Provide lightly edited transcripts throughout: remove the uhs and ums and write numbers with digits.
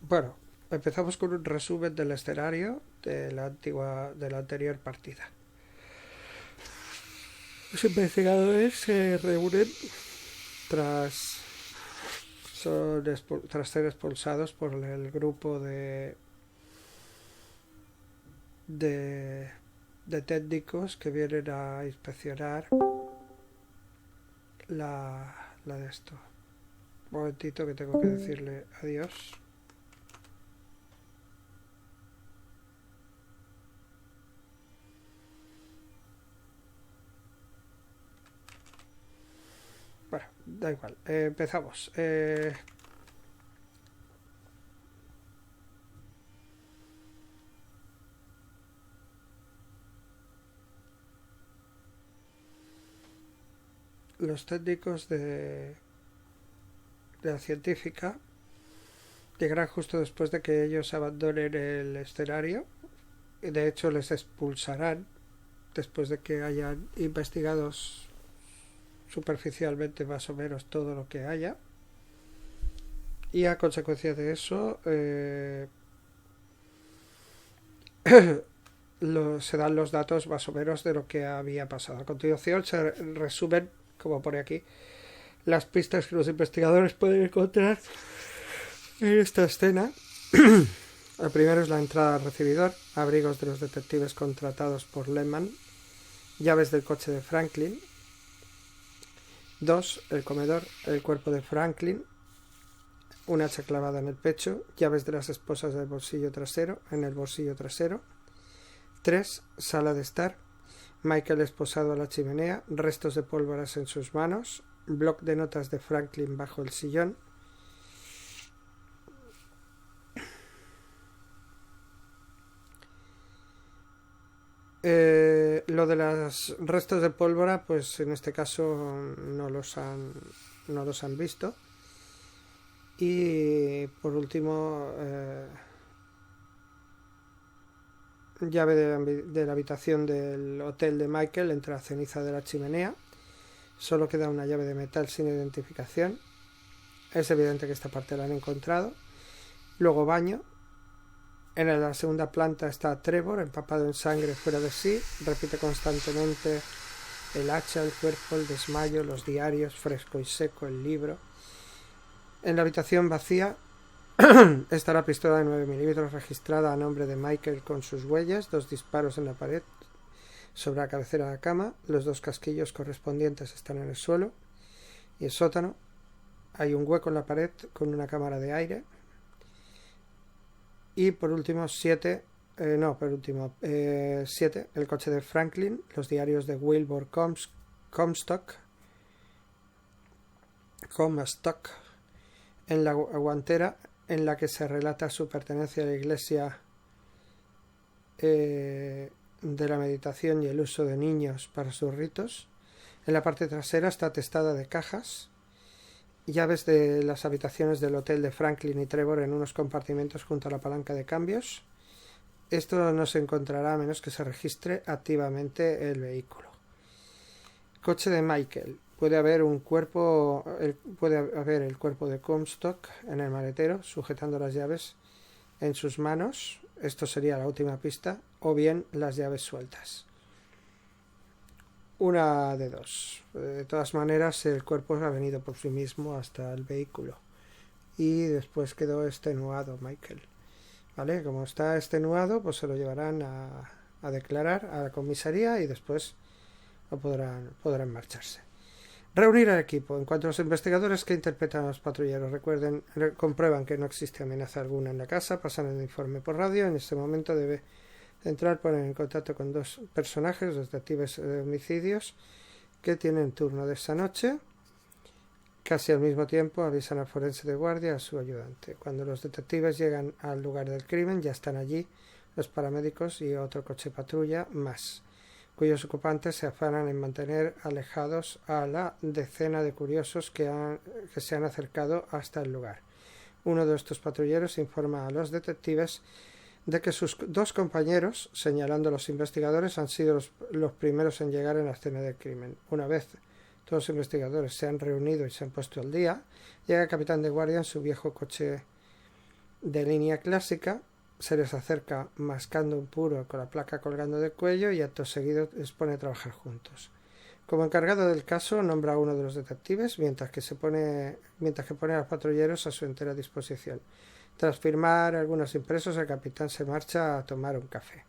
Bueno, empezamos con un resumen del escenario de la anterior partida. Los investigadores se reúnen tras tras ser expulsados por el grupo de, de técnicos que vienen a inspeccionar la de esto. Un momentito que tengo que decirle adiós. Bueno, da igual. Empezamos. Los técnicos de la científica llegarán justo después de que ellos abandonen el escenario. Y de hecho les expulsarán después de que hayan investigado superficialmente más o menos todo lo que haya. Y a consecuencia de eso se dan los datos más o menos de lo que había pasado. A continuación se resumen, como pone aquí, las pistas que los investigadores pueden encontrar en esta escena. El primero es la entrada al recibidor, abrigos de los detectives contratados por Lehman, llaves del coche de Franklin. 2. El comedor, el cuerpo de Franklin, un hacha clavada en el pecho, llaves de las esposas en el bolsillo trasero. 3. Sala de estar, Michael esposado a la chimenea, restos de pólvoras en sus manos, bloc de notas de Franklin bajo el sillón. Lo de los restos de pólvora, pues en este caso no los han visto. Y por último, llave de la habitación del hotel de Michael entre la ceniza de la chimenea. Solo queda una llave de metal sin identificación. Es evidente que esta parte la han encontrado. Luego baño. En la segunda planta está Trevor, empapado en sangre, fuera de sí. Repite constantemente el hacha, el cuerpo, el desmayo, los diarios, fresco y seco, el libro. En la habitación vacía está la pistola de 9 milímetros registrada a nombre de Michael con sus huellas, 2 disparos en la pared sobre la cabecera de la cama, los 2 casquillos correspondientes están en el suelo y el sótano. Hay un hueco en la pared con una cámara de aire. Y por último, 7, el coche de Franklin, los diarios de Wilbur Comstock, en la guantera en la que se relata su pertenencia a la iglesia de la meditación y el uso de niños para sus ritos. En la parte trasera está atestada de cajas, llaves de las habitaciones del hotel de Franklin y Trevor en unos compartimentos junto a la palanca de cambios. Esto no se encontrará a menos que se registre activamente el vehículo. Coche de Michael. Puede haber el cuerpo de Comstock en el maletero, sujetando las llaves en sus manos. Esto sería la última pista. O bien las llaves sueltas. Una de dos. De todas maneras, el cuerpo ha venido por sí mismo hasta el vehículo. Y después quedó extenuado Michael. ¿Vale? Como está extenuado, pues se lo llevarán a declarar a la comisaría y después podrán marcharse. Reunir al equipo. En cuanto a los investigadores que interpretan a los patrulleros, comprueban que no existe amenaza alguna en la casa, pasan el informe por radio. En este momento debe entrar, poner en contacto con 2 personajes, los detectives de homicidios, que tienen turno de esa noche. Casi al mismo tiempo avisan al forense de guardia a su ayudante. Cuando los detectives llegan al lugar del crimen, ya están allí los paramédicos y otro coche patrulla más, cuyos ocupantes se afanan en mantener alejados a la decena de curiosos que se han acercado hasta el lugar. Uno de estos patrulleros informa a los detectives de que sus 2 compañeros, señalando a los investigadores, han sido los primeros en llegar en la escena del crimen. Una vez todos los investigadores se han reunido y se han puesto al día, llega el capitán de guardia en su viejo coche de línea clásica, se les acerca mascando un puro con la placa colgando del cuello y acto seguido les pone a trabajar juntos. Como encargado del caso, nombra a uno de los detectives, mientras que pone a los patrulleros a su entera disposición. Tras firmar algunos impresos, el capitán se marcha a tomar un café.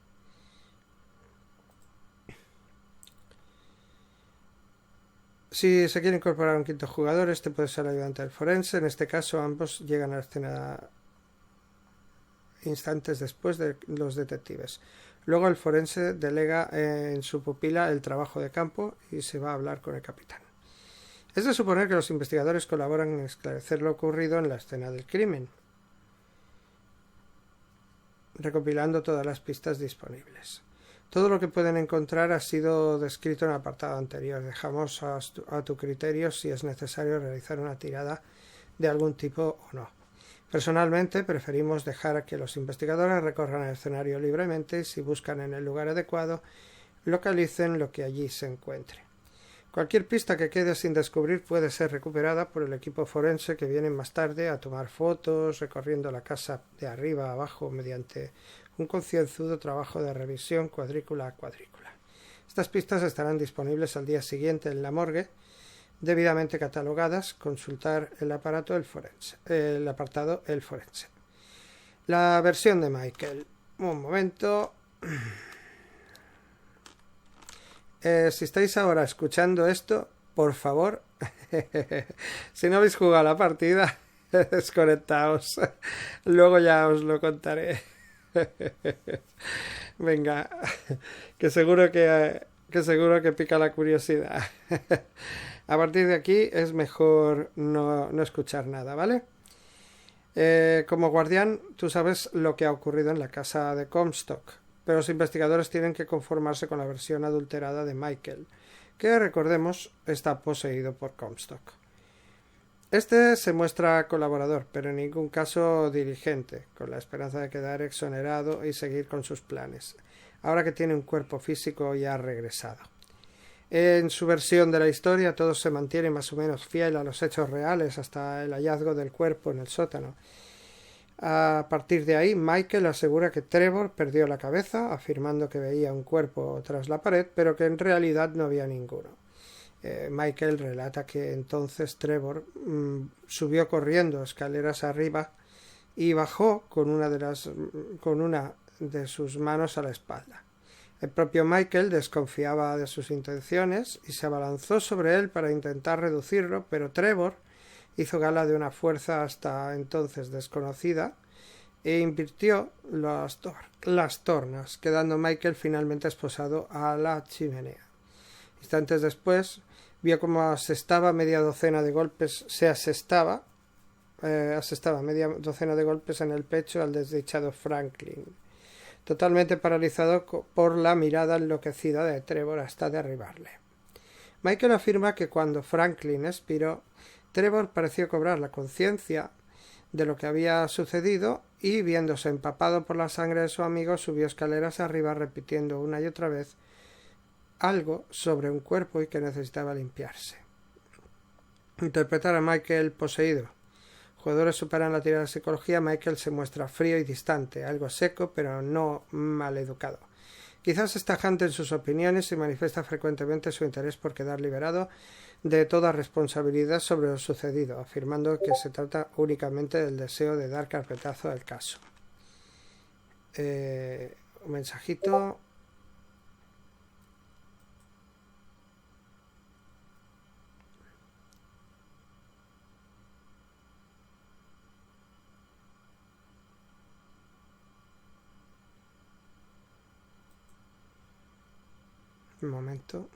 Si se quiere incorporar un quinto jugador, este puede ser el ayudante del forense. En este caso, ambos llegan a la escena instantes después de los detectives. Luego el forense delega en su pupila el trabajo de campo y se va a hablar con el capitán. Es de suponer que los investigadores colaboran en esclarecer lo ocurrido en la escena del crimen, recopilando todas las pistas disponibles. Todo lo que pueden encontrar ha sido descrito en el apartado anterior. Dejamos a tu criterio si es necesario realizar una tirada de algún tipo o no. Personalmente, preferimos dejar que los investigadores recorran el escenario libremente y, si buscan en el lugar adecuado, localicen lo que allí se encuentre. Cualquier pista que quede sin descubrir puede ser recuperada por el equipo forense, que viene más tarde a tomar fotos, recorriendo la casa de arriba a abajo mediante un concienzudo trabajo de revisión cuadrícula a cuadrícula. Estas pistas estarán disponibles al día siguiente en la morgue, debidamente catalogadas. Consultar el apartado el forense. La versión de Michael. Un momento. Si estáis ahora escuchando esto, por favor, si no habéis jugado la partida, desconectaos. Luego ya os lo contaré. Venga, que seguro que pica la curiosidad. A partir de aquí es mejor no escuchar nada, ¿vale? Como guardián, tú sabes lo que ha ocurrido en la casa de Comstock, pero los investigadores tienen que conformarse con la versión adulterada de Michael, que, recordemos, está poseído por Comstock. Este se muestra colaborador, pero en ningún caso diligente, con la esperanza de quedar exonerado y seguir con sus planes, ahora que tiene un cuerpo físico ya regresado. En su versión de la historia todo se mantiene más o menos fiel a los hechos reales hasta el hallazgo del cuerpo en el sótano. A partir de ahí, Michael asegura que Trevor perdió la cabeza, afirmando que veía un cuerpo tras la pared, pero que en realidad no había ninguno. Michael relata que entonces Trevor subió corriendo escaleras arriba y bajó con una de sus manos a la espalda. El propio Michael desconfiaba de sus intenciones y se abalanzó sobre él para intentar reducirlo, pero Trevor hizo gala de una fuerza hasta entonces desconocida e invirtió las tornas, quedando Michael finalmente esposado a la chimenea. Instantes después vio cómo asestaba media docena de golpes en el pecho al desdichado Franklin, totalmente paralizado por la mirada enloquecida de Trevor hasta derribarle. Michael afirma que cuando Franklin expiró, Trevor pareció cobrar la conciencia de lo que había sucedido y, viéndose empapado por la sangre de su amigo, subió escaleras arriba repitiendo una y otra vez algo sobre un cuerpo y que necesitaba limpiarse. Interpretar a Michael poseído. Jugadores superan la tirada de psicología. Michael se muestra frío y distante, algo seco pero no maleducado. Quizás es tajante en sus opiniones y manifiesta frecuentemente su interés por quedar liberado de toda responsabilidad sobre lo sucedido, afirmando que se trata únicamente del deseo de dar carpetazo al caso. Un mensajito. Un momento.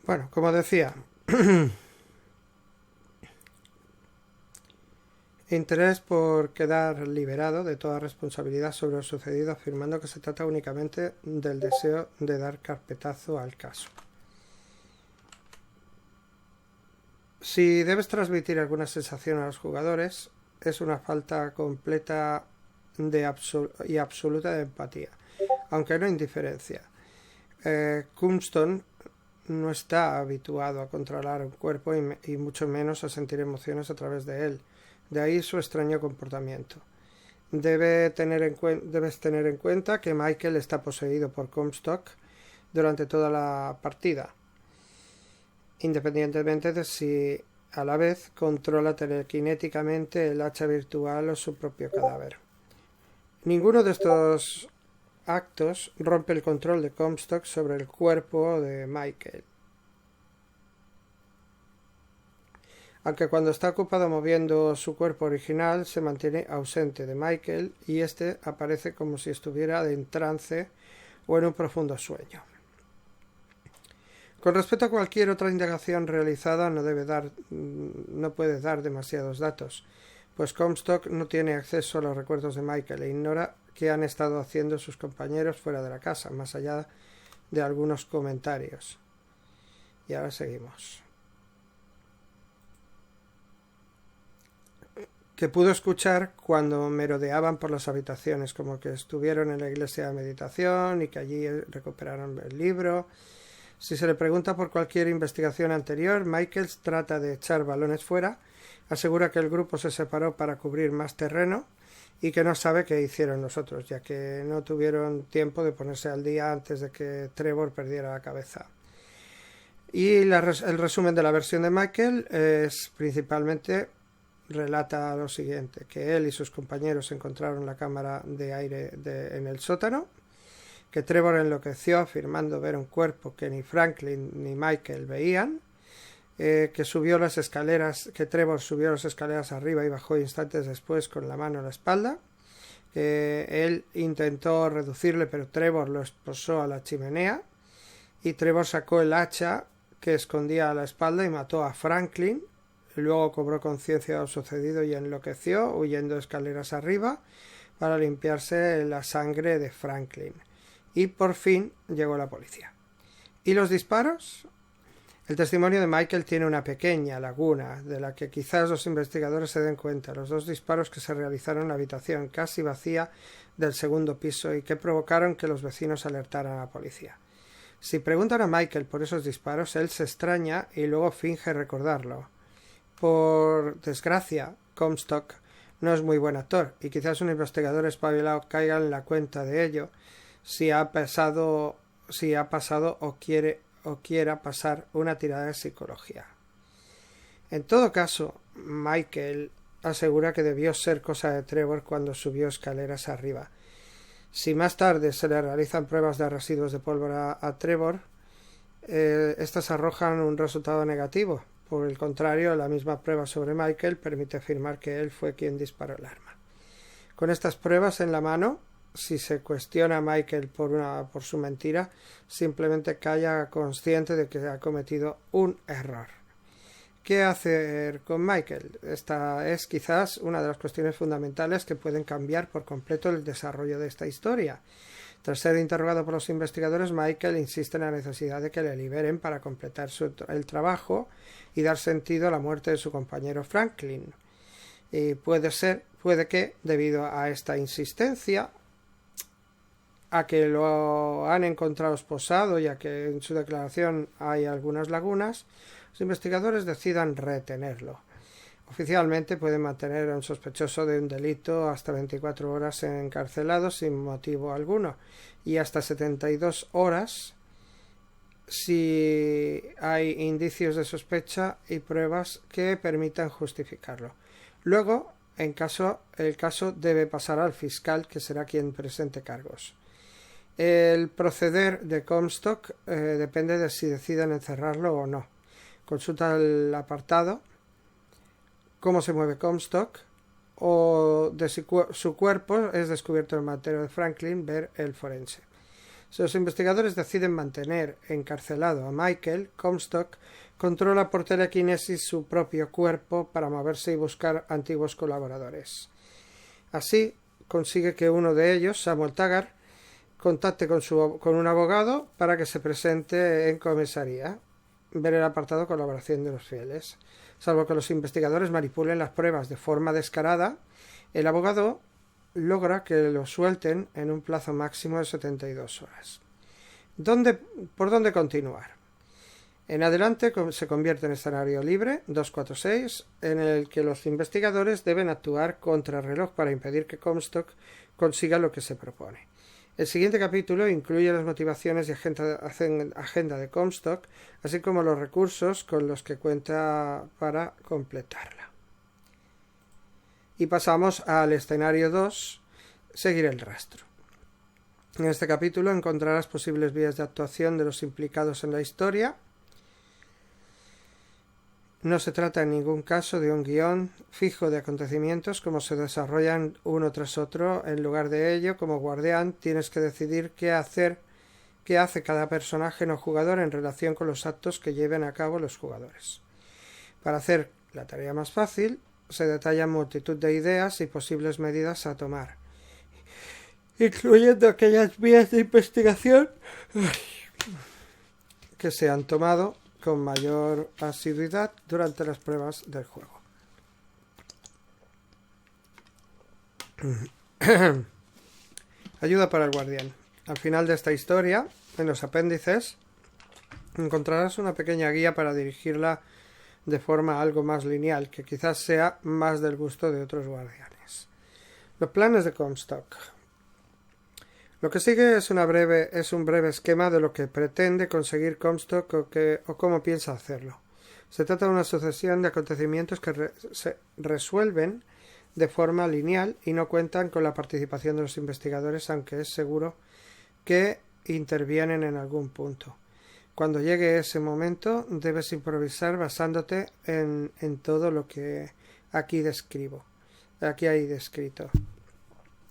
Bueno, como decía, interés por quedar liberado de toda responsabilidad sobre lo sucedido, afirmando que se trata únicamente del deseo de dar carpetazo al caso. Si debes transmitir alguna sensación a los jugadores, es una falta completa y absoluta de empatía, aunque no indiferencia. Comstock no está habituado a controlar un cuerpo y mucho menos a sentir emociones a través de él. De ahí su extraño comportamiento. Debes tener en cuenta que Michael está poseído por Comstock durante toda la partida, independientemente de si a la vez controla telequinéticamente el hacha virtual o su propio cadáver. Ninguno de estos actos rompe el control de Comstock sobre el cuerpo de Michael. Aunque cuando está ocupado moviendo su cuerpo original, se mantiene ausente de Michael y éste aparece como si estuviera en trance o en un profundo sueño. Con respecto a cualquier otra indagación realizada, no puede dar demasiados datos, pues Comstock no tiene acceso a los recuerdos de Michael e ignora qué han estado haciendo sus compañeros fuera de la casa, más allá de algunos comentarios. Y ahora seguimos. Que pudo escuchar cuando merodeaban por las habitaciones, como que estuvieron en la iglesia de meditación y que allí recuperaron el libro. Si se le pregunta por cualquier investigación anterior, Michael trata de echar balones fuera, asegura que el grupo se separó para cubrir más terreno y que no sabe qué hicieron los otros, ya que no tuvieron tiempo de ponerse al día antes de que Trevor perdiera la cabeza. Y el resumen de la versión de Michael es principalmente relata lo siguiente, que él y sus compañeros encontraron la cámara de aire en el sótano, que Trevor enloqueció afirmando ver un cuerpo que ni Franklin ni Michael veían, que Trevor subió las escaleras arriba y bajó instantes después con la mano en la espalda, que él intentó reducirle pero Trevor lo esposó a la chimenea y Trevor sacó el hacha que escondía a la espalda y mató a Franklin. Luego cobró conciencia de lo sucedido y enloqueció, huyendo escaleras arriba para limpiarse la sangre de Franklin. Y por fin llegó la policía. ¿Y los disparos? El testimonio de Michael tiene una pequeña laguna, de la que quizás los investigadores se den cuenta. Los 2 disparos que se realizaron en la habitación casi vacía del segundo piso y que provocaron que los vecinos alertaran a la policía. Si preguntan a Michael por esos disparos, él se extraña y luego finge recordarlo. Por desgracia, Comstock no es muy buen actor y quizás un investigador espabilado caiga en la cuenta de ello si ha pasado o quiera pasar una tirada de psicología. En todo caso, Michael asegura que debió ser cosa de Trevor cuando subió escaleras arriba. Si más tarde se le realizan pruebas de residuos de pólvora a Trevor, estas arrojan un resultado negativo. Por el contrario, la misma prueba sobre Michael permite afirmar que él fue quien disparó el arma. Con estas pruebas en la mano, si se cuestiona a Michael por su mentira, simplemente calla consciente de que ha cometido un error. ¿Qué hacer con Michael? Esta es quizás una de las cuestiones fundamentales que pueden cambiar por completo el desarrollo de esta historia. Tras ser interrogado por los investigadores, Michael insiste en la necesidad de que le liberen para completar el trabajo y dar sentido a la muerte de su compañero Franklin. Y puede que, debido a esta insistencia, a que lo han encontrado esposado y a que en su declaración hay algunas lagunas, los investigadores decidan retenerlo. Oficialmente pueden mantener a un sospechoso de un delito hasta 24 horas encarcelado sin motivo alguno y hasta 72 horas si hay indicios de sospecha y pruebas que permitan justificarlo. Luego, el caso debe pasar al fiscal, que será quien presente cargos. El proceder de Comstock depende de si deciden encerrarlo o no. Consulta el apartado Cómo se mueve Comstock o de si su cuerpo es descubierto en el matadero de Franklin, ver el forense. Si los investigadores deciden mantener encarcelado a Michael, Comstock controla por telequinesis su propio cuerpo para moverse y buscar antiguos colaboradores. Así, consigue que uno de ellos, Samuel Taggart, contacte con un abogado para que se presente en comisaría. Ver el apartado Colaboración de los fieles. Salvo que los investigadores manipulen las pruebas de forma descarada, el abogado logra que lo suelten en un plazo máximo de 72 horas. ¿Por dónde continuar? En adelante se convierte en escenario libre 246, en el que los investigadores deben actuar contra reloj para impedir que Comstock consiga lo que se propone. El siguiente capítulo incluye las motivaciones y agenda de Comstock, así como los recursos con los que cuenta para completarla. Y pasamos al escenario 2, seguir el rastro. En este capítulo encontrarás posibles vías de actuación de los implicados en la historia. No se trata en ningún caso de un guión fijo de acontecimientos como se desarrollan uno tras otro. En lugar de ello, como guardián, tienes que decidir qué hace cada personaje no jugador en relación con los actos que lleven a cabo los jugadores. Para hacer la tarea más fácil, se detallan multitud de ideas y posibles medidas a tomar, incluyendo aquellas vías de investigación que se han tomado con mayor asiduidad durante las pruebas del juego. Ayuda para el guardián. Al final de esta historia, en los apéndices, encontrarás una pequeña guía para dirigirla de forma algo más lineal, que quizás sea más del gusto de otros guardianes. Los planes de Comstock. Lo que sigue es un breve esquema de lo que pretende conseguir Comstock o cómo piensa hacerlo. Se trata de una sucesión de acontecimientos que se resuelven de forma lineal y no cuentan con la participación de los investigadores, aunque es seguro que intervienen en algún punto. Cuando llegue ese momento, debes improvisar basándote en todo lo que aquí hay descrito,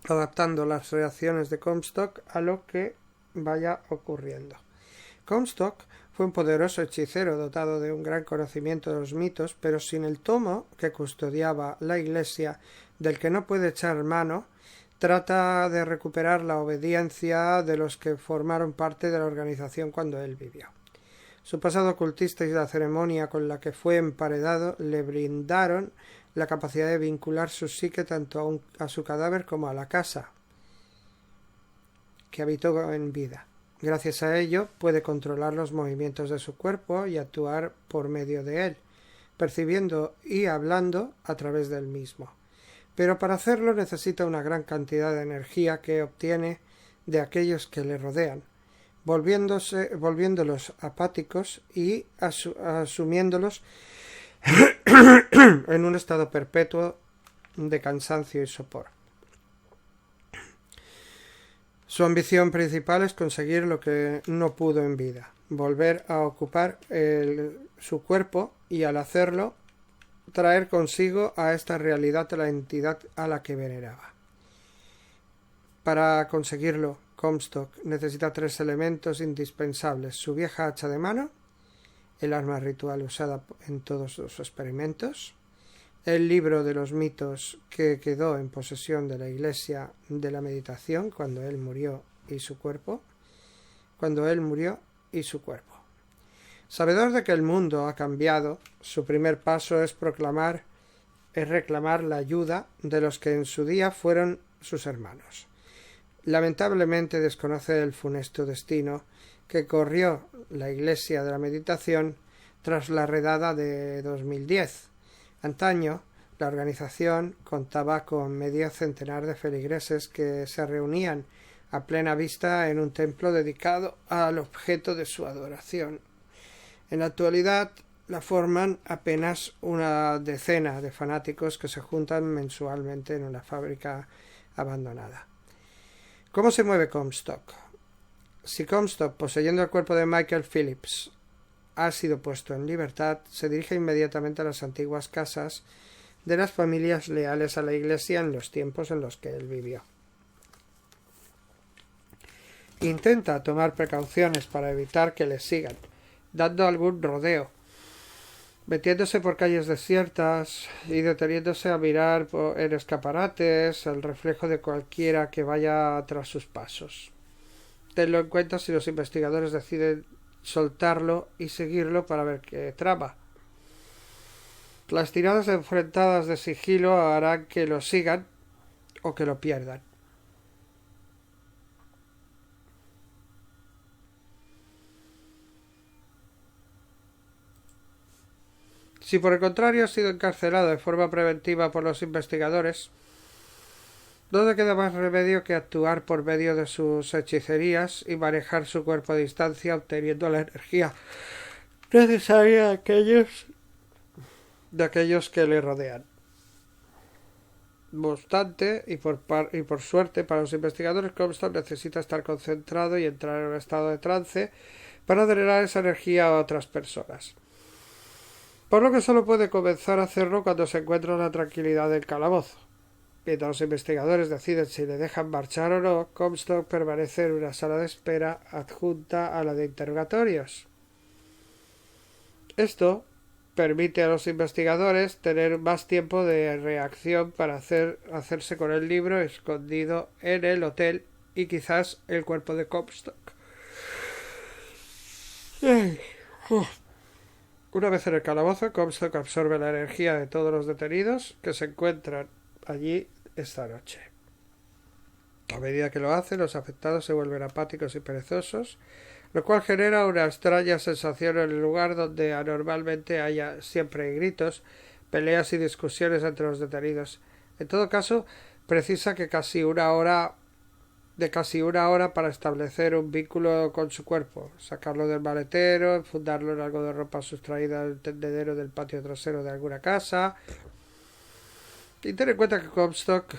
adaptando las reacciones de Comstock a lo que vaya ocurriendo. Comstock fue un poderoso hechicero dotado de un gran conocimiento de los mitos, pero sin el tomo que custodiaba la Iglesia, del que no puede echar mano. Trata de recuperar la obediencia de los que formaron parte de la organización cuando él vivió. Su pasado ocultista y la ceremonia con la que fue emparedado le brindaron la capacidad de vincular su psique tanto a su cadáver como a la casa que habitó en vida. Gracias a ello puede controlar los movimientos de su cuerpo y actuar por medio de él, percibiendo y hablando a través del mismo. Pero para hacerlo necesita una gran cantidad de energía que obtiene de aquellos que le rodean, volviéndolos apáticos y asumiéndolos en un estado perpetuo de cansancio y sopor. Su ambición principal es conseguir lo que no pudo en vida, volver a ocupar su cuerpo y, al hacerlo, traer consigo a esta realidad la entidad a la que veneraba. Para conseguirlo, Comstock necesita 3 elementos indispensables: su vieja hacha de mano, el arma ritual usada en todos los experimentos, el libro de los mitos que quedó en posesión de la Iglesia de la Meditación cuando él murió y su cuerpo. Sabedor de que el mundo ha cambiado, su primer paso es reclamar la ayuda de los que en su día fueron sus hermanos. Lamentablemente desconoce el funesto destino que corrió la Iglesia de la Meditación tras la redada de 2010. Antaño, la organización contaba con medio centenar de feligreses que se reunían a plena vista en un templo dedicado al objeto de su adoración. En la actualidad la forman apenas una decena de fanáticos que se juntan mensualmente en una fábrica abandonada. ¿Cómo se mueve Comstock? Si Comstock, poseyendo el cuerpo de Michael Phillips, ha sido puesto en libertad, se dirige inmediatamente a las antiguas casas de las familias leales a la Iglesia en los tiempos en los que él vivió. intenta tomar precauciones para evitar que le sigan, dando algún rodeo, metiéndose por calles desiertas y deteniéndose a mirar en escaparates el reflejo de cualquiera que vaya tras sus pasos. Tenlo en cuenta si los investigadores deciden soltarlo y seguirlo para ver qué trama. Las tiradas enfrentadas de sigilo harán que lo sigan o que lo pierdan. Si por el contrario ha sido encarcelado de forma preventiva por los investigadores, no le queda más remedio que actuar por medio de sus hechicerías y manejar su cuerpo a distancia, obteniendo la energía necesaria de aquellos que le rodean. No obstante, y por suerte para los investigadores, Comstock necesita estar concentrado y entrar en un estado de trance para drenar esa energía a otras personas. Por lo que solo puede comenzar a hacerlo cuando se encuentra en la tranquilidad del calabozo. Mientras los investigadores deciden si le dejan marchar o no, Comstock permanece en una sala de espera adjunta a la de interrogatorios. Esto permite a los investigadores tener más tiempo de reacción para hacerse con el libro escondido en el hotel y quizás el cuerpo de Comstock. Una vez en el calabozo, Comstock absorbe la energía de todos los detenidos que se encuentran allí esta noche. A medida que lo hace, los afectados se vuelven apáticos y perezosos, lo cual genera una extraña sensación en el lugar donde anormalmente haya siempre gritos, peleas y discusiones entre los detenidos. En todo caso, precisa de casi una hora para establecer un vínculo con su cuerpo, sacarlo del maletero, enfundarlo en algo de ropa sustraída del tendedero del patio trasero de alguna casa. Y ten en cuenta que Comstock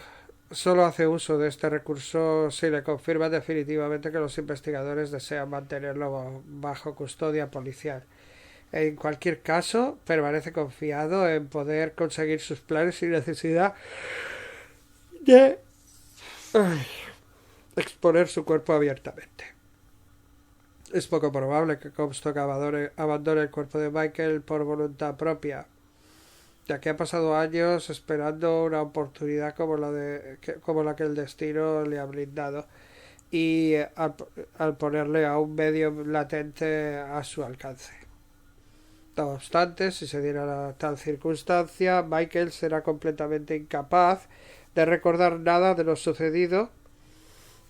solo hace uso de este recurso si le confirma definitivamente que los investigadores desean mantenerlo bajo custodia policial. En cualquier caso, permanece confiado en poder conseguir sus planes sin necesidad de exponer su cuerpo abiertamente. Es poco probable que Comstock abandone el cuerpo de Michael por voluntad propia, ya que ha pasado años esperando una oportunidad como la que el destino le ha brindado y al ponerle a un medio latente a su alcance. No obstante, si se diera tal circunstancia, Michael será completamente incapaz de recordar nada de lo sucedido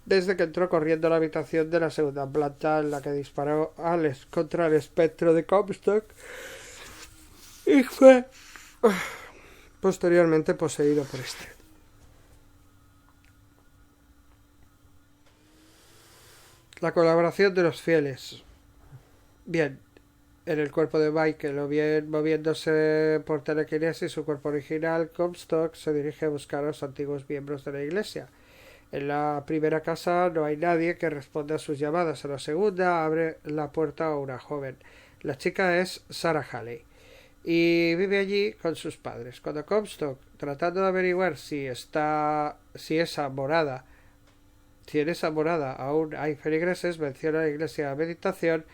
desde que entró corriendo a la habitación de la segunda planta en la que disparó contra el espectro de Comstock y fue posteriormente poseído por este. La colaboración de los fieles. Bien en el cuerpo de Michael o bien moviéndose por telequinesis su cuerpo original, Comstock se dirige a buscar a los antiguos miembros de la iglesia. En la primera casa no hay nadie que responda a sus llamadas. En la segunda abre la puerta a una joven. La chica es Sarah Haley y vive allí con sus padres. Cuando Comstock, tratando de averiguar si en esa morada aún hay feligreses, menciona la iglesia de meditación,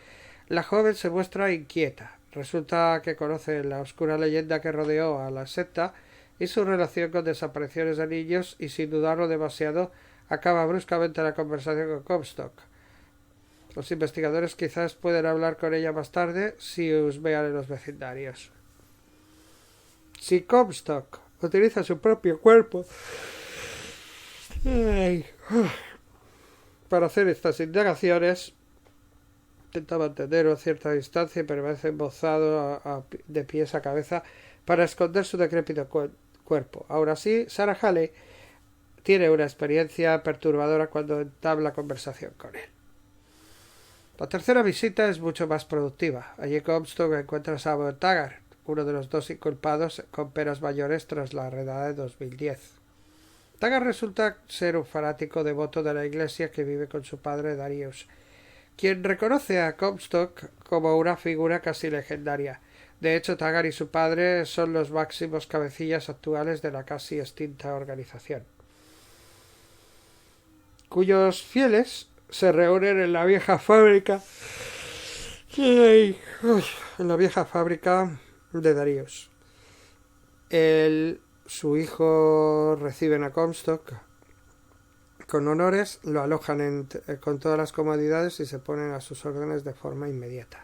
la joven se muestra inquieta. Resulta que conoce la oscura leyenda que rodeó a la secta y su relación con desapariciones de niños, y sin dudarlo demasiado acaba bruscamente la conversación con Comstock. Los investigadores quizás pueden hablar con ella más tarde si os vean en los vecindarios. Si Comstock utiliza su propio cuerpo para hacer estas indagaciones, intenta mantener a cierta distancia y permanece embozado de pies a cabeza para esconder su decrépito cuerpo. Aún así, Sarah Haley tiene una experiencia perturbadora cuando entabla conversación con él. La tercera visita es mucho más productiva. Allí Comstock encuentra a Samuel Taggart, uno de los dos inculpados con penas mayores tras la redada de 2010. Taggart resulta ser un fanático devoto de la iglesia que vive con su padre Darius, quien reconoce a Comstock como una figura casi legendaria. De hecho, Taggart y su padre son los máximos cabecillas actuales de la casi extinta organización, cuyos fieles se reúnen en la vieja fábrica. En la vieja fábrica de Darius. Su hijo reciben a Comstock con honores, lo alojan con todas las comodidades y se ponen a sus órdenes de forma inmediata.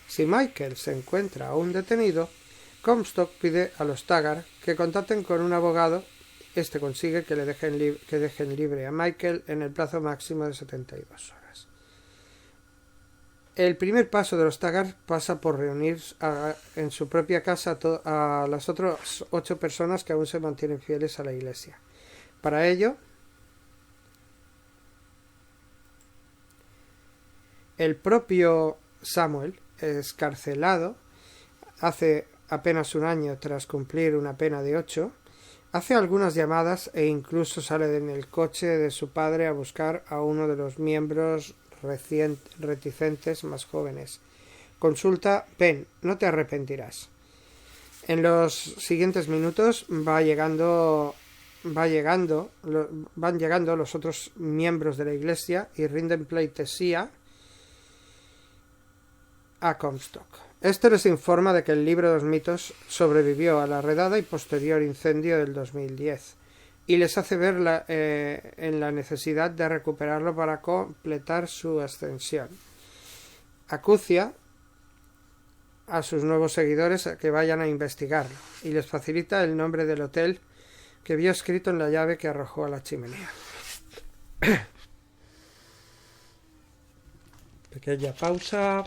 Si Michael se encuentra aún detenido, Comstock pide a los Taggart que contacten con un abogado. Este consigue que dejen libre a Michael en el plazo máximo de 72 horas. El primer paso de los Taggart pasa por reunir en su propia casa a las otras 8 personas que aún se mantienen fieles a la Iglesia. Para ello, el propio Samuel, excarcelado hace apenas un año tras cumplir una pena de 8, hace algunas llamadas e incluso sale en el coche de su padre a buscar a uno de los miembros reticentes más jóvenes. Consulta: ven, no te arrepentirás. En los siguientes minutos van llegando los otros miembros de la Iglesia y rinden pleitesía a Comstock. Este les informa de que el libro de los mitos sobrevivió a la redada y posterior incendio del 2010 y les hace ver en la necesidad de recuperarlo para completar su ascensión. Acucia a sus nuevos seguidores a que vayan a investigarlo y les facilita el nombre del hotel que vio escrito en la llave que arrojó a la chimenea. Pequeña pausa.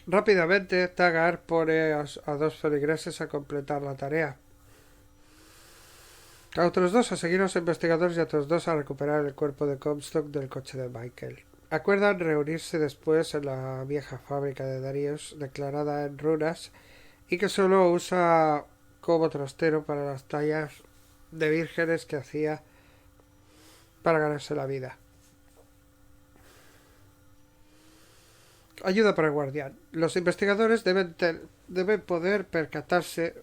Rápidamente, Taggart pone a 2 feligreses a completar la tarea. A otros 2 a seguir a los investigadores y a otros 2 a recuperar el cuerpo de Comstock del coche de Michael. Acuerdan reunirse después en la vieja fábrica de Darius, declarada en ruinas, y que solo usa como trastero para las tallas de vírgenes que hacía para ganarse la vida. Ayuda para el guardián. Los investigadores deben poder percatarse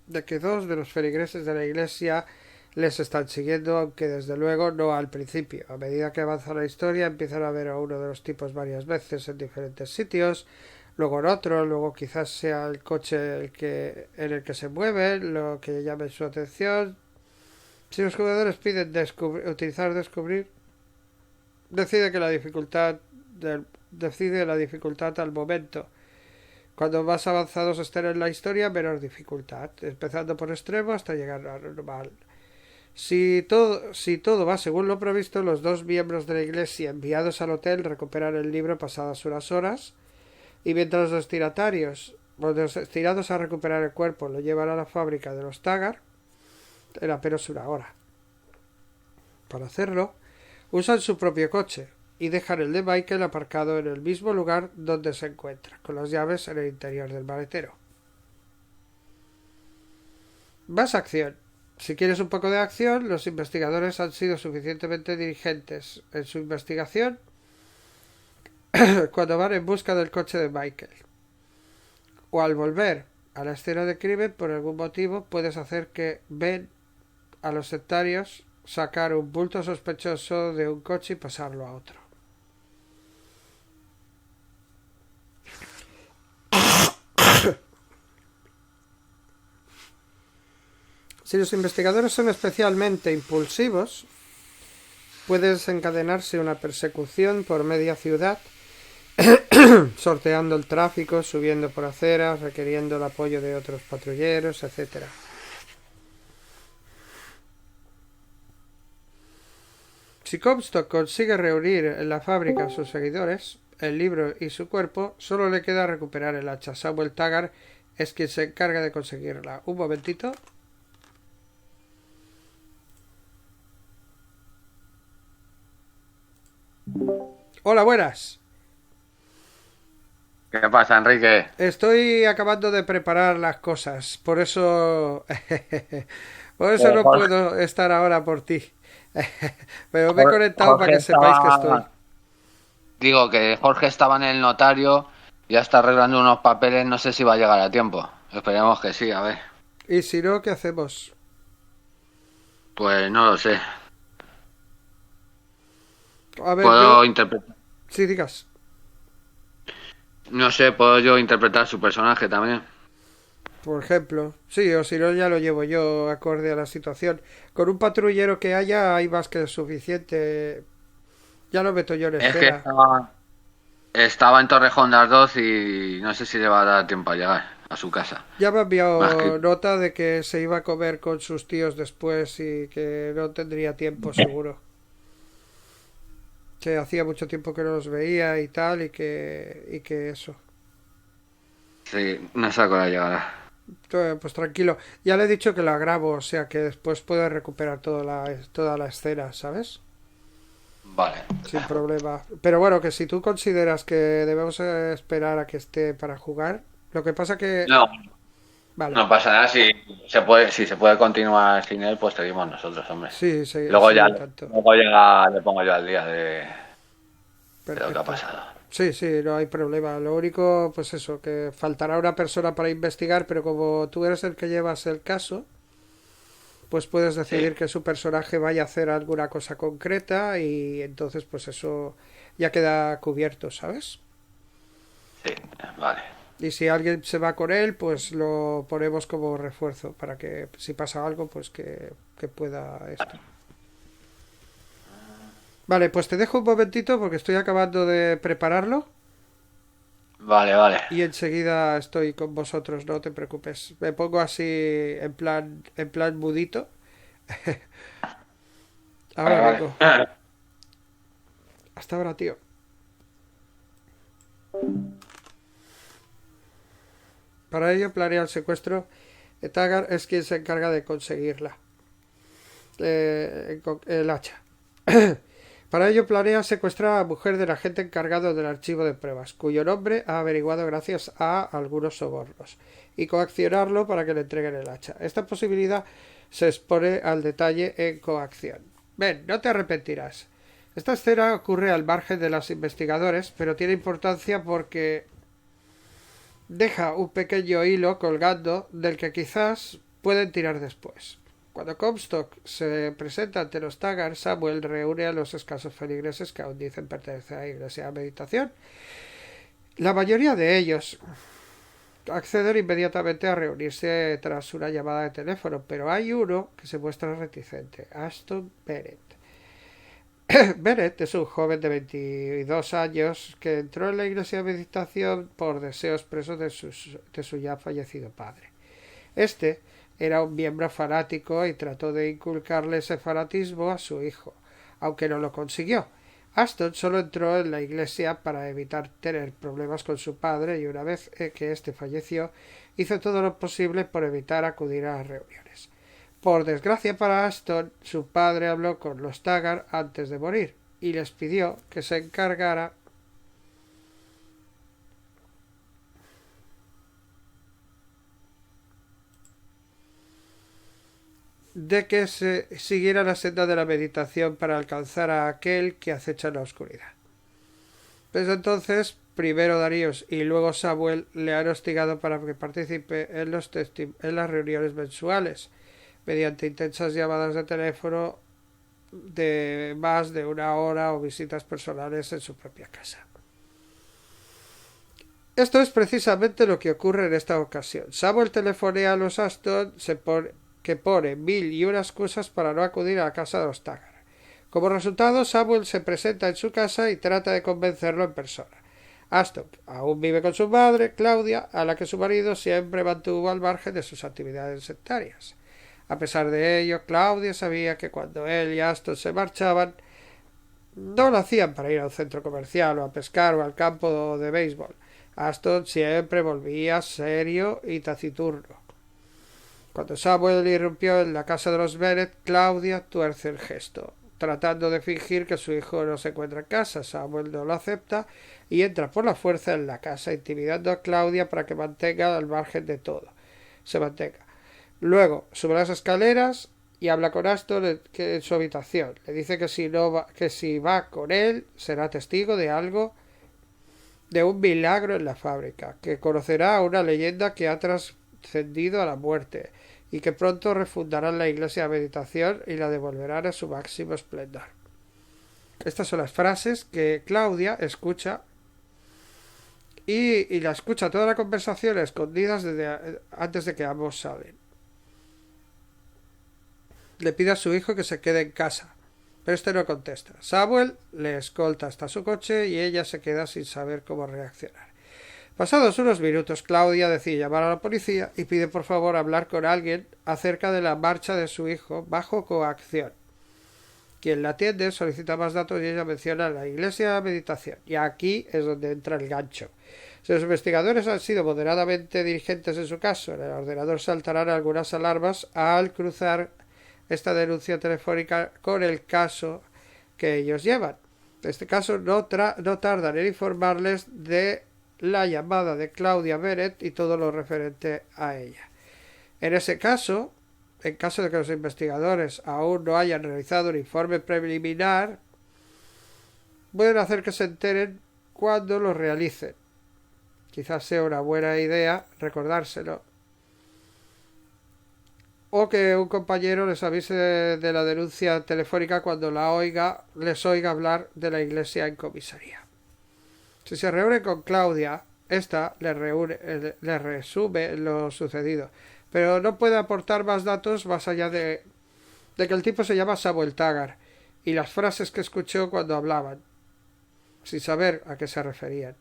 de que 2 de los feligreses de la Iglesia les están siguiendo, aunque desde luego no al principio. A medida que avanza la historia empiezan a ver a uno de los tipos varias veces en diferentes sitios, luego en otro, luego quizás sea el coche en el que se mueven, lo que llame su atención. Si los jugadores piden utilizar descubrir, decide la dificultad al momento. Cuando más avanzados estén en la historia, menor dificultad, empezando por extremo hasta llegar a normal. Si todo va según lo previsto, los 2 miembros de la Iglesia enviados al hotel recuperan el libro pasadas unas horas, y mientras los destinados a recuperar el cuerpo lo llevan a la fábrica de los Taggart, en apenas una hora. Para hacerlo, usan su propio coche y dejan el de Michael aparcado en el mismo lugar donde se encuentra, con las llaves en el interior del maletero. Más acción. Si quieres un poco de acción, los investigadores han sido suficientemente diligentes en su investigación cuando van en busca del coche de Michael. O al volver a la escena de crimen, por algún motivo, puedes hacer que ven a los sectarios sacar un bulto sospechoso de un coche y pasarlo a otro. Si los investigadores son especialmente impulsivos, puede desencadenarse una persecución por media ciudad, sorteando el tráfico, subiendo por aceras, requiriendo el apoyo de otros patrulleros, etc. Si Comstock consigue reunir en la fábrica a sus seguidores, el libro y su cuerpo, solo le queda recuperar el hacha. Samuel Taggart es quien se encarga de conseguirla. Un momentito. Hola, buenas. ¿Qué pasa, Enrique? Estoy acabando de preparar las cosas, por eso... por eso Eh, no Jorge, puedo estar ahora por ti. Pero me he conectado para Jorge que sepáis que estoy. estaba, digo que Jorge estaba en el notario, ya está arreglando unos papeles, no sé si va a llegar a tiempo. Esperemos que sí, a ver. Y si no, ¿qué hacemos? Pues no lo sé. A ver, Puedo interpretar, si digas. no sé, puedo yo interpretar su personaje también. Por ejemplo, sí, o si no, ya lo llevo yo acorde a la situación. Con un patrullero que haya, hay más que suficiente. Ya lo meto yo en Es que escena. estaba en Torrejón de Ardoz y no sé si le va a dar tiempo a llegar a su casa. Ya me ha Más que... enviado nota de que se iba a comer con sus tíos después y que no tendría tiempo, seguro. Que hacía mucho tiempo que no los veía y tal, y que eso. Sí, no sé a qué hora llegará. Pues tranquilo. Ya le he dicho que la grabo, o sea que después puedo recuperar toda la escena, ¿sabes? Vale. Sin problema. Pero bueno, que si tú consideras que debemos esperar a que esté para jugar, lo que pasa que... No, Vale, no pasa nada, si se puede continuar sin él, pues seguimos nosotros, hombre. sí, sí, Luego sí, ya, tanto. luego ya le pongo yo al día de lo que ha Perfecto. pasado. Sí, sí, no hay problema. Lo único, pues eso, que faltará una persona para investigar, pero como tú eres el que llevas el caso, pues puedes Sí, decidir que su personaje vaya a hacer alguna cosa concreta y entonces pues eso ya queda cubierto, ¿sabes? sí, vale. Y si alguien se va con él, pues lo ponemos como refuerzo para que si pasa algo, pues que pueda esto. Vale, pues te dejo un momentito porque estoy acabando de prepararlo Vale, vale. y enseguida estoy con vosotros, no te preocupes. Me pongo así en plan mudito. Ahora Vale, vengo. vale. Hasta ahora, tío. Para ello planea el secuestro. Tagar es quien se encarga de conseguirla. El hacha. Para ello planea secuestrar a la mujer del agente encargado del archivo de pruebas, cuyo nombre ha averiguado gracias a algunos sobornos, y coaccionarlo para que le entreguen el hacha. Esta posibilidad se expone al detalle en coacción. Ven, no te arrepentirás. Esta escena ocurre al margen de los investigadores, pero tiene importancia porque deja un pequeño hilo colgando del que quizás pueden tirar después. Cuando Comstock se presenta ante los Taggart, Samuel reúne a los escasos feligreses que aún dicen pertenecer a la iglesia de meditación. La mayoría de ellos acceden inmediatamente a reunirse tras una llamada de teléfono, pero hay uno que se muestra reticente, Aston Bennett. Bennett es un joven de 22 años que entró en la iglesia de meditación por deseos presos de su ya fallecido padre. Este era un miembro fanático y trató de inculcarle ese fanatismo a su hijo, aunque no lo consiguió. Aston solo entró en la iglesia para evitar tener problemas con su padre y una vez que éste falleció hizo todo lo posible por evitar acudir a las reuniones. Por desgracia para Aston, su padre habló con los Taggart antes de morir y les pidió que se encargara de que se siguiera la senda de la meditación para alcanzar a aquel que acecha en la oscuridad. Desde entonces, primero Daríos y luego Samuel le han hostigado para que participe en las reuniones mensuales, mediante intensas llamadas de teléfono de más de una hora o visitas personales en su propia casa. Esto es precisamente lo que ocurre en esta ocasión. Samuel telefonea a los Aston, que pone mil y una excusas para no acudir a la casa de los Taggart. Como resultado, Samuel se presenta en su casa y trata de convencerlo en persona. Aston aún vive con su madre, Claudia, a la que su marido siempre mantuvo al margen de sus actividades sectarias. A pesar de ello, Claudia sabía que cuando él y Aston se marchaban, no lo hacían para ir a un centro comercial o a pescar o al campo de béisbol. Aston siempre volvía serio y taciturno. Cuando Samuel irrumpió en la casa de los Bennett, Claudia tuerce el gesto. tratando de fingir que su hijo no se encuentra en casa. Samuel no lo acepta y entra por la fuerza en la casa, intimidando a Claudia para que mantenga al margen de todo. Se mantenga. Luego sube las escaleras y habla con Aston en su habitación. Le dice que si va con él será testigo de algo, de un milagro en la fábrica, que conocerá una leyenda que ha trascendido a la muerte y que pronto refundarán la iglesia de meditación y la devolverán a su máximo esplendor. Estas son las frases que Claudia escucha y la escucha toda la conversación escondidas antes de que ambos salen. Le pide a su hijo que se quede en casa, pero este no contesta. Samuel le escolta hasta su coche y ella se queda sin saber cómo reaccionar. Pasados unos minutos, Claudia decide llamar a la policía y pide por favor hablar con alguien acerca de la marcha de su hijo bajo coacción. Quien la atiende solicita más datos y ella menciona la iglesia de meditación. Y aquí es donde entra el gancho. Si los investigadores han sido moderadamente diligentes en su caso, en el ordenador saltarán algunas alarmas al cruzar esta denuncia telefónica con el caso que ellos llevan. En este caso no tardan en informarles de la llamada de Claudia Bennett y todo lo referente a ella. En ese caso, en caso de que los investigadores aún no hayan realizado un informe preliminar, pueden hacer que se enteren cuando lo realicen. Quizás sea una buena idea recordárselo. O que un compañero les avise de la denuncia telefónica cuando les oiga hablar de la iglesia en comisaría. Si se reúne con Claudia, esta le resume lo sucedido, pero no puede aportar más datos más allá de que el tipo se llama Samuel Taggart y las frases que escuchó cuando hablaban, sin saber a qué se referían.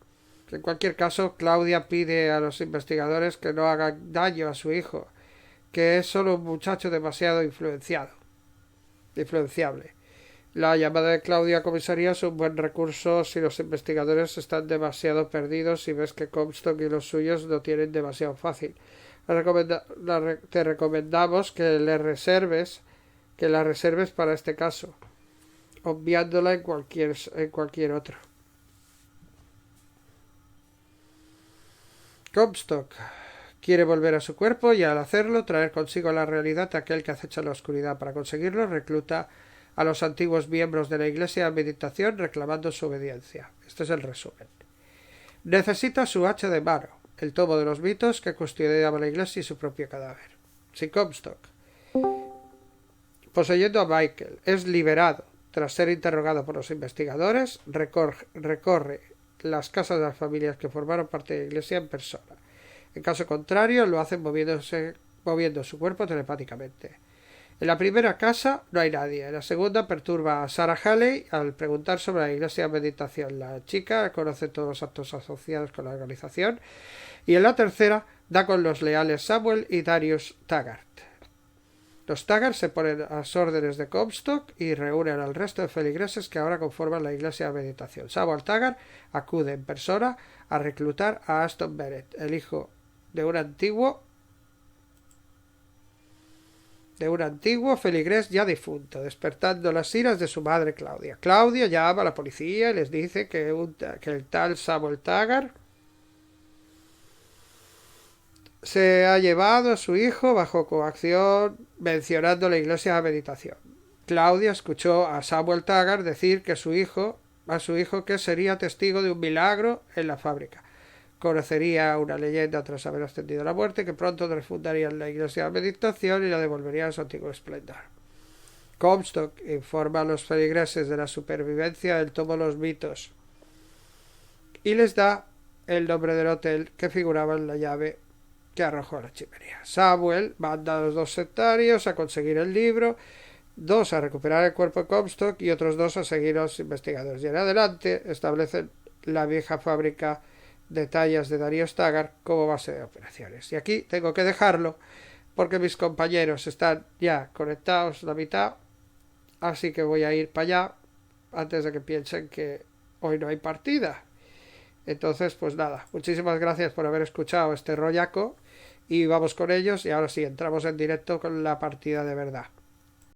En cualquier caso, Claudia pide a los investigadores que no hagan daño a su hijo, que es solo un muchacho demasiado influenciable. La llamada de Claudia a comisaría es un buen recurso si los investigadores están demasiado perdidos y ves que Comstock y los suyos lo tienen demasiado fácil. Te recomendamos que la reserves para este caso, obviándola en cualquier otro. Comstock quiere volver a su cuerpo y al hacerlo traer consigo la realidad aquel que acecha en la oscuridad. Para conseguirlo recluta a los antiguos miembros de la iglesia de meditación reclamando su obediencia. Este es el resumen. Necesita su hacha de mano, el tomo de los mitos que custodiaba la iglesia y su propio cadáver. Si Comstock, poseyendo a Michael, es liberado tras ser interrogado por los investigadores, recorre las casas de las familias que formaron parte de la iglesia en persona. En caso contrario, lo hacen moviendo su cuerpo telepáticamente. En la primera casa no hay nadie. En la segunda perturba a Sarah Haley al preguntar sobre la iglesia de meditación. La chica conoce todos los actos asociados con la organización. Y en la tercera da con los leales Samuel y Darius Taggart. Los Taggart se ponen a las órdenes de Comstock y reúnen al resto de feligreses que ahora conforman la iglesia de meditación. Samuel Taggart acude en persona a reclutar a Aston Bennett, el hijo de un antiguo feligrés ya difunto, despertando las iras de su madre Claudia. Claudia llama a la policía y les dice que el tal Samuel Taggart se ha llevado a su hijo bajo coacción, mencionando la iglesia de meditación. Claudia escuchó a Samuel Taggart decir que a su hijo que sería testigo de un milagro en la fábrica. Conocería una leyenda tras haber ascendido a la muerte, que pronto refundaría la iglesia de meditación y la devolvería a su antiguo esplendor. Comstock informa a los feligreses de la supervivencia del tomo Los Mitos y les da el nombre del hotel que figuraba en la llave que arrojó a la chimenea. Samuel manda a los dos sectarios a conseguir el libro, 2 a recuperar el cuerpo de Comstock y otros 2 a seguir a los investigadores. Y en adelante establecen la vieja fábrica de tallas de Darius Taggart como base de operaciones. Y aquí tengo que dejarlo porque mis compañeros están ya conectados la mitad, así que voy a ir para allá antes de que piensen que hoy no hay partida. Entonces, pues nada, muchísimas gracias por haber escuchado este rollaco y vamos con ellos y ahora sí, entramos en directo con la partida de verdad.